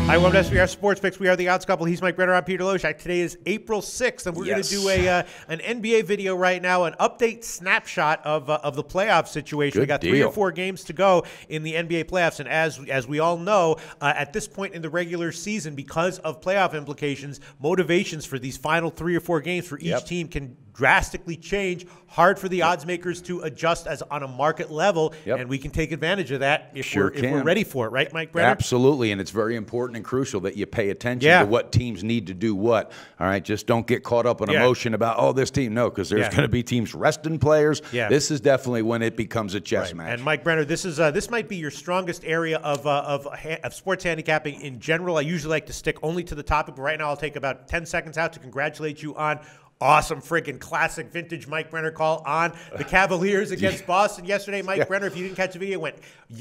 Hi, welcome to SBR Sports Picks. We are the Odds Couple. He's Mike Brenner. I'm Peter Loshak. Today is April 6th, and we're going to do an NBA video right now, an update snapshot of the playoff situation. We got 3 or 4 games to go in the NBA playoffs, and as we all know, at this point in the regular season, because of playoff implications, motivations for these final 3 or 4 games for each team can drastically change. Hard for the odds makers to adjust as on a market level, and we can take advantage of that if we're ready for it, right, Mike Brenner? Absolutely, and it's very important and crucial that you pay attention to what teams need to do what. All right, just don't get caught up in emotion about, oh, this team. No, because there's going to be teams resting players. This is definitely when it becomes a chess match. And Mike Brenner, this might be your strongest area of sports handicapping in general. I usually like to stick only to the topic, but right now I'll take about 10 seconds out to congratulate you on awesome freaking classic vintage Mike Brenner call on the Cavaliers against Boston yesterday. Mike Brenner, if you didn't catch the video, went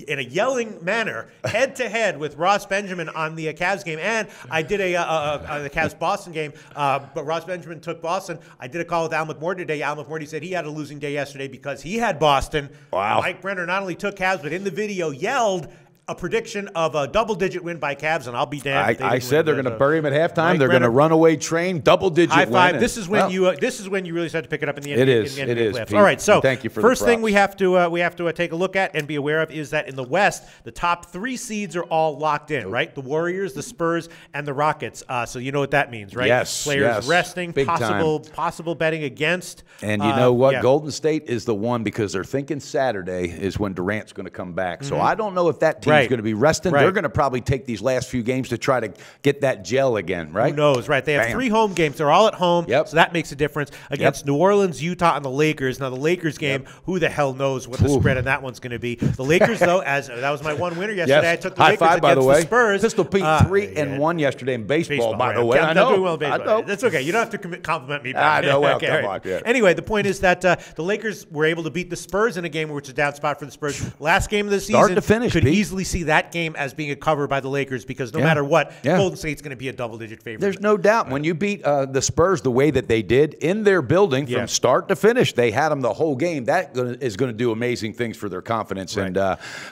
in a yelling manner head-to-head with Ross Benjamin on the Cavs game. And I did the Cavs-Boston game, but Ross Benjamin took Boston. I did a call with Al McMord today. Al McMord said he had a losing day yesterday because he had Boston. Wow. Mike Brenner not only took Cavs, but in the video yelled a prediction of a double-digit win by Cavs, and I'll be damned. I said they're going to bury him at halftime. They're going to runaway train, double-digit win. High five. This is when you really start to pick it up in the NBA. It is. Playoffs. All right. So thank you for first thing we have to take a look at and be aware of is that in the West, the top 3 seeds are all locked in, right? The Warriors, the Spurs, and the Rockets. So you know what that means, right? Yes. Players resting, Big possible betting against. And you know what? Golden State is the one because they're thinking Saturday is when Durant's going to come back. So I don't know if that team's going to be resting. They're going to probably take these last few games to try to get that gel again, right? Who knows, right? They have 3 home games. They're all at home, so that makes a difference against New Orleans, Utah, and the Lakers. Now, the Lakers game, who the hell knows what the spread on that one's going to be. The Lakers, though, that was my one winner yesterday. I took the Lakers against the Spurs. Pistol Pete 3-1 yesterday in baseball, by the way. I'm not doing well in baseball. That's okay. You don't have to compliment me back. I know. Well, come on. Anyway, the point is that the Lakers were able to beat the Spurs in a game which is a down spot for the Spurs. Last game of the season, start to finish, could easily see that game as being a cover by the Lakers because no matter what, Golden State's going to be a double-digit favorite. There's no doubt. When you beat the Spurs the way that they did in their building from start to finish, they had them the whole game. That is going to do amazing things for their confidence. And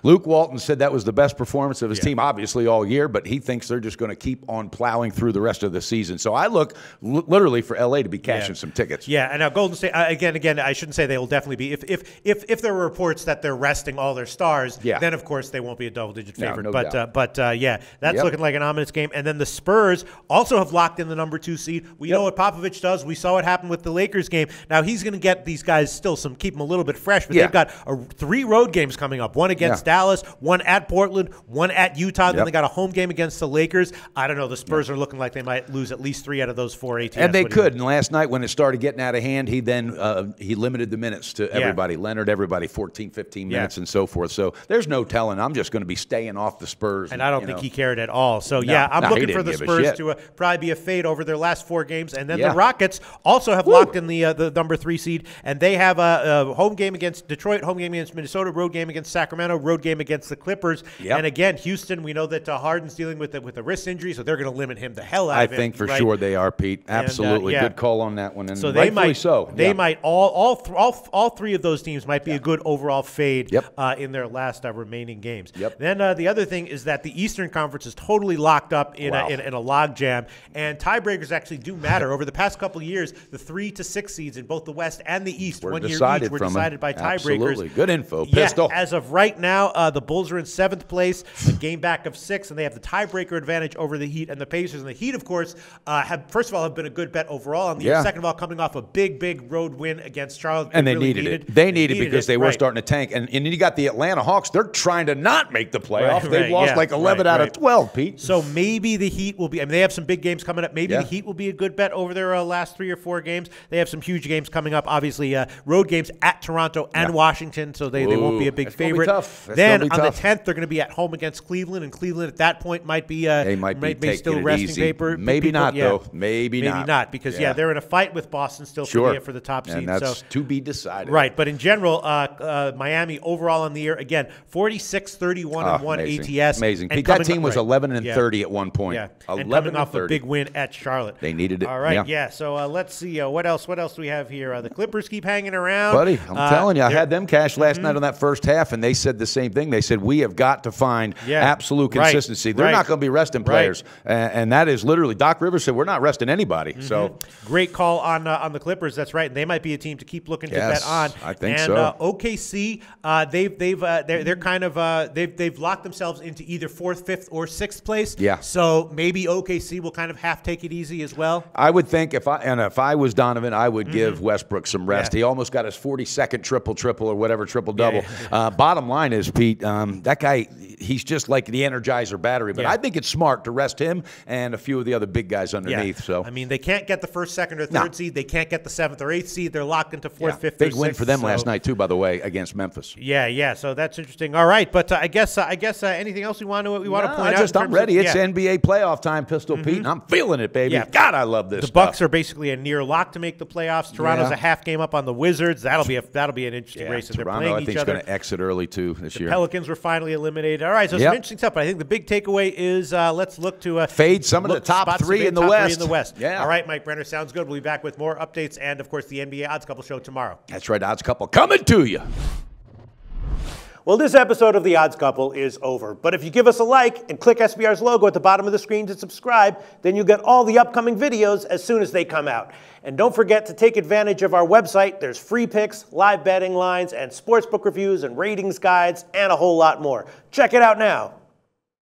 Luke Walton said that was the best performance of his team, obviously, all year, but he thinks they're just going to keep on plowing through the rest of the season. So I look literally for L.A. to be cashing some tickets. Yeah, and now Golden State, again, I shouldn't say they will definitely be. If there were reports that they're resting all their stars, then, of course, they won't be a double-digit favorite. No but that's looking like an ominous game. And then the Spurs also have locked in the number 2 seed. We know what Popovich does. We saw what happened with the Lakers game. Now he's going to get these guys still keep them a little bit fresh. But they've got 3 road games coming up. One against Dallas, one at Portland, one at Utah. Then they got a home game against the Lakers. I don't know. The Spurs are looking like they might lose at least 3 out of those 4 ATS. And they could. And last night when it started getting out of hand, he then he limited the minutes to everybody. Leonard, everybody, 14, 15 minutes and so forth. So there's no telling. I'm just going to be staying off the Spurs. And I don't think he cared at all. So, I'm looking for the Spurs to probably be a fade over their last 4 games. And then the Rockets also have locked in the number 3 seed. And they have a home game against Detroit, home game against Minnesota, road game against Sacramento, road game against the Clippers. And again, Houston, we know that Harden's dealing with a wrist injury, so they're going to limit him the hell out of it. I think for sure they are, Pete. Absolutely. Good call on that one. And so they might. They might all 3 of those teams might be a good overall fade in their last remaining games. Then the other thing is that the Eastern Conference is totally locked up in a logjam, and tiebreakers actually do matter. Over the past couple of years, the 3 to 6 seeds in both the West and the East, were decided by tiebreakers. Absolutely. Good info. Pistol. As of right now, the Bulls are in 7th place, a game back of 6, and they have the tiebreaker advantage over the Heat and the Pacers. And the Heat, of course, have been a good bet overall on the year. Second of all, coming off a big road win against Charlotte. And they needed it. They needed it because they were starting to tank. And you got the Atlanta Hawks. They're trying to not make the playoffs. They've lost like 11 out of 12, Pete. So maybe the Heat will be – they have some big games coming up. Maybe the Heat will be a good bet over their last 3 or 4 games. They have some huge games coming up. Obviously, road games at Toronto and Washington, so they won't be a big favorite. Then on the 10th, they're going to be at home against Cleveland, and Cleveland at that point might be still resting paper. Maybe not, though. Maybe not because they're in a fight with Boston still for the top seed. And that's to be decided. Right, but in general, Miami overall on the year, again, 46-31 1-1 ATS. Amazing. Pete, that team was 11-30 at one point. Yeah, and coming off a big win at Charlotte. They needed it. All right, yeah. So let's see. What else? What else do we have here? The Clippers keep hanging around. Buddy, I'm telling you, I had them cash last night on that first half, and they said the same thing. They said, we have got to find absolute consistency. They're not going to be resting players. And that is literally, Doc Rivers said, we're not resting anybody. So great call on the Clippers. That's right. And they might be a team to keep looking to bet on. I think so. OKC, they're kind of they've locked themselves into either 4th, 5th, or 6th place. Yeah. So maybe OKC will kind of half take it easy as well. I would think if I was Donovan, I would give Westbrook some rest. He almost got his 42nd triple or whatever, triple-double. Bottom line is, Pete, that guy, he's just like the Energizer battery. But I think it's smart to rest him and a few of the other big guys underneath. So I mean, they can't get the 1st, 2nd, or 3rd seed. They can't get the 7th or 8th seed. They're locked into 4th, 5th, or 6th. Big win for them last night, too, by the way, against Memphis. Yeah. So that's interesting. All right, but I guess anything else we want to point out? I'm ready. It's NBA playoff time, Pistol Pete, and I'm feeling it, baby. God, I love this. The Bucks are basically a near lock to make the playoffs. Toronto's a half game up on the Wizards. That'll be an interesting race. And Toronto, they're playing I think, is going to exit early too this year. The Pelicans were finally eliminated. All right, so some interesting stuff. But I think the big takeaway is let's look to fade some of the top three in the West. Yeah. All right, Mike Brenner, sounds good. We'll be back with more updates and, of course, the NBA Odds Couple show tomorrow. That's right, Odds Couple coming to you. Well, this episode of The Odds Couple is over. But if you give us a like and click SBR's logo at the bottom of the screen to subscribe, then you'll get all the upcoming videos as soon as they come out. And don't forget to take advantage of our website. There's free picks, live betting lines, and sportsbook reviews and ratings guides, and a whole lot more. Check it out now.